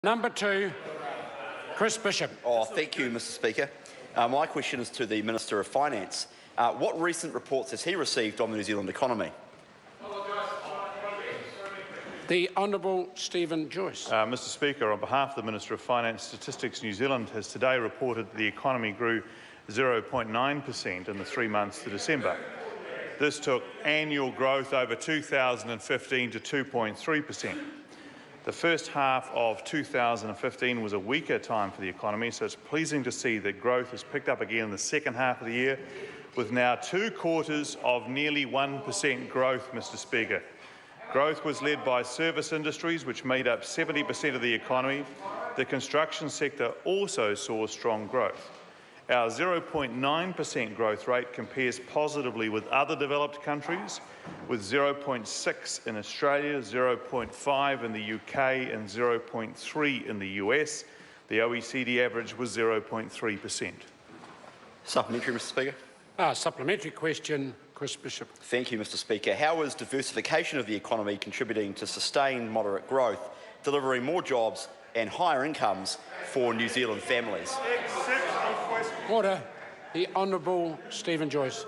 Number 2, Chris Bishop. Thank you, Mr Speaker. My question is to the Minister of Finance. What recent reports has he received on the New Zealand economy? The Honourable Stephen Joyce. Mr Speaker, on behalf of the Minister of Finance, Statistics New Zealand has today reported that the economy grew 0.9% in the 3 months to December. This took annual growth over 2015 to 2.3%. The first half of 2015 was a weaker time for the economy, so it's pleasing to see that growth has picked up again in the second half of the year, with now 2 quarters of nearly 1% growth, Mr Speaker. Growth was led by service industries, which made up 70% of the economy. The construction sector also saw strong growth. Our 0.9% growth rate compares positively with other developed countries, with 0.6 in Australia, 0.5 in the UK and 0.3 in the US. The OECD average was 0.3%. Supplementary, Mr Speaker. Supplementary question, Chris Bishop. Thank you, Mr Speaker. How is diversification of the economy contributing to sustained moderate growth, delivering more jobs and higher incomes for New Zealand families? Order. The Honourable Stephen Joyce.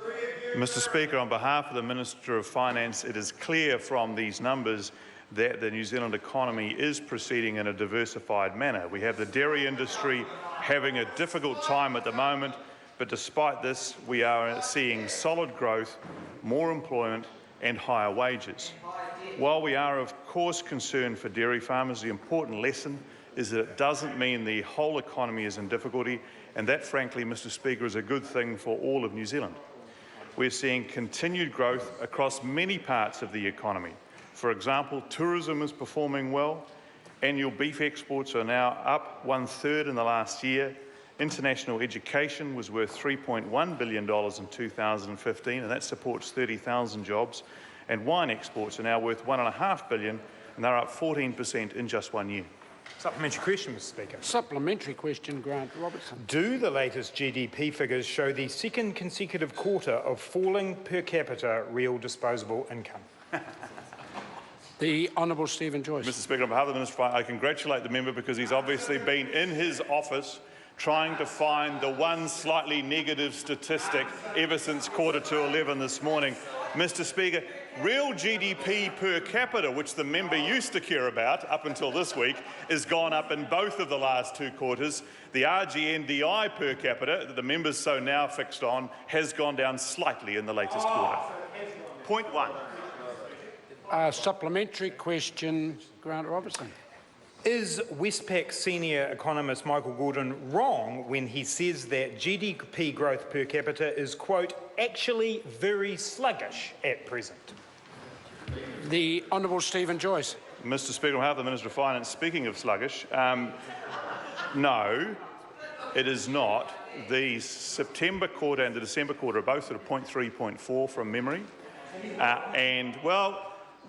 Mr Speaker, on behalf of the Minister of Finance, it is clear from these numbers that the New Zealand economy is proceeding in a diversified manner. We have the dairy industry having a difficult time at the moment, but despite this, we are seeing solid growth, more employment and higher wages. While we are of course concerned for dairy farmers, the important lesson is that it doesn't mean the whole economy is in difficulty, and that, frankly, Mr Speaker, is a good thing for all of New Zealand. We're seeing continued growth across many parts of the economy. For example, tourism is performing well. Annual beef exports are now up 1/3 in the last year. International education was worth $3.1 billion in 2015, and that supports 30,000 jobs. And wine exports are now worth $1.5 billion, and they're up 14% in just 1 year. Supplementary question, Mr Speaker. Supplementary question, Grant Robertson. Do the latest GDP figures show the second consecutive quarter of falling per capita real disposable income? The Honourable Stephen Joyce. Mr Speaker, on behalf of the Minister, I congratulate the member because he's obviously been in his office trying to find the one slightly negative statistic ever since 11:15 this morning. Mr Speaker, real GDP per capita, which the member used to care about up until this week, has gone up in both of the last 2 quarters. The RGNDI per capita, that the member's so now fixed on, has gone down slightly in the latest quarter. Point 1. Supplementary question, Grant Robertson. Is Westpac senior economist Michael Gordon wrong when he says that GDP growth per capita is, quote, actually very sluggish at present? The Honourable Stephen Joyce. Mr Speaker, on behalf of the Minister of Finance, speaking of sluggish, no, it is not. The September quarter and the December quarter are both at 0.3, 0.4 from memory.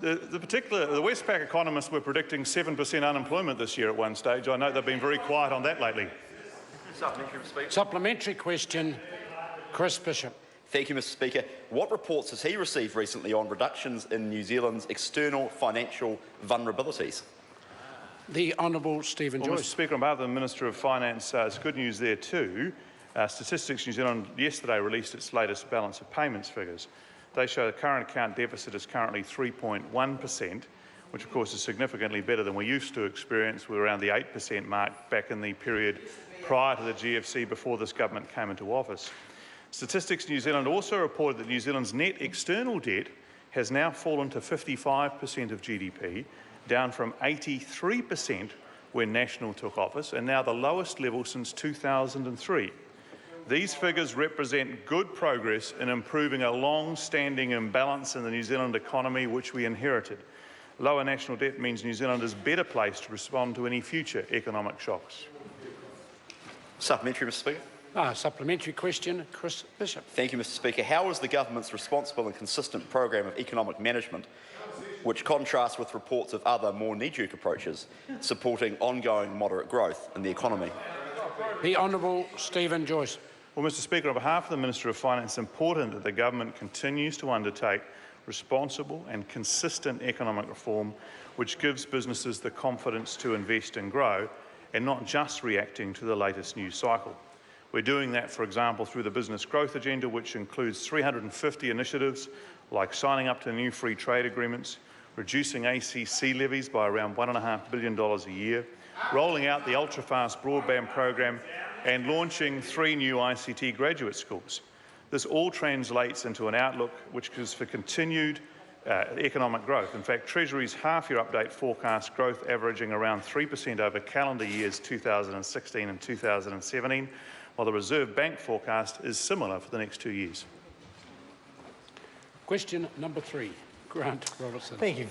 The Westpac economists were predicting 7% unemployment this year at one stage. I know they've been very quiet on that lately. Supplementary question, Chris Bishop. Thank you, Mr Speaker. What reports has he received recently on reductions in New Zealand's external financial vulnerabilities? The Honourable Stephen Joyce. Mr Speaker, on behalf of the Minister of Finance, it's good news there too. Statistics New Zealand yesterday released its latest balance of payments figures. They show the current account deficit is currently 3.1%, which of course is significantly better than we used to experience. We were around the 8% mark back in the period prior to the GFC, before this government came into office. Statistics New Zealand also reported that New Zealand's net external debt has now fallen to 55% of GDP, down from 83% when National took office, and now the lowest level since 2003. These figures represent good progress in improving a long-standing imbalance in the New Zealand economy which we inherited. Lower national debt means New Zealand is better placed to respond to any future economic shocks. Supplementary, Mr Speaker. Supplementary question, Chris Bishop. Thank you, Mr Speaker. How is the government's responsible and consistent program of economic management, which contrasts with reports of other more knee-jerk approaches, supporting ongoing moderate growth in the economy? The Honourable Stephen Joyce. Well, Mr Speaker, on behalf of the Minister of Finance, it's important that the government continues to undertake responsible and consistent economic reform which gives businesses the confidence to invest and grow, and not just reacting to the latest news cycle. We're doing that, for example, through the Business Growth Agenda, which includes 350 initiatives like signing up to new free trade agreements, reducing ACC levies by around $1.5 billion a year, rolling out the ultra-fast broadband program, and launching 3 new ICT graduate schools. This all translates into an outlook which is for continued economic growth. In fact, Treasury's half-year update forecasts growth averaging around 3% over calendar years 2016 and 2017, while the Reserve Bank forecast is similar for the next 2 years. Question number 3, Grant Robertson. Thank you.